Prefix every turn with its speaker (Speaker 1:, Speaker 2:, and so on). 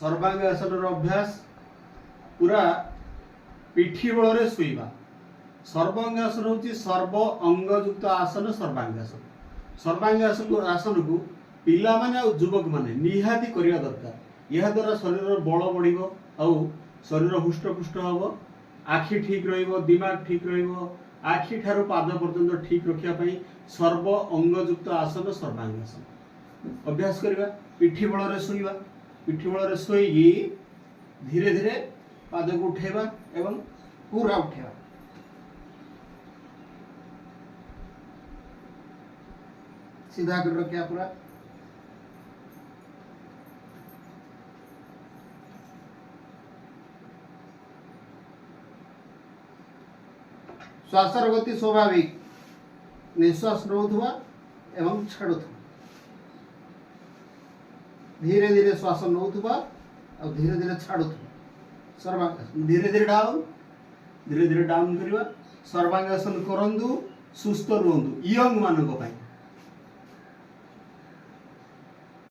Speaker 1: सर्वांगासन अभ्यास पूरा पिठी बल शोवा। सर्वांगासन हूँ सर्व अंगयुक्त आसन सर्वांगासन। सर्वांगासन आसन को पिला माने और युवक माने निहाती करिया दरकार। यह द्वारा शरीर बल बढ़िबो और शरीर हुष्टपुष्ट हबो, आखि ठीक रहिबो, दिमाग ठीक रहिबो, आखि ठारू पाद पर्यंत ठीक रखिया पई सर्व अंगयुक्त आसन सर्वांगासन अभ्यास करबा। पिठी बल रे शोइबा। पिठी बल रे शोई धीरे धीरे पाद को उठेबा एवं पूरा उठेबा। सीधा कर रखिया पूरा। श्वासर गति स्वाभाविक, निश्वास नौथुवा एवं छाड़ुथुवा। धीरे धीरे श्वास नौथुवा और धीरे धीरे छाड़ुथुवा। सर्वांगासन धीरे धीरे डाउन करवा। सर्वांगासन करंदु, सुस्थ रुहंदु। यंग मानक पाई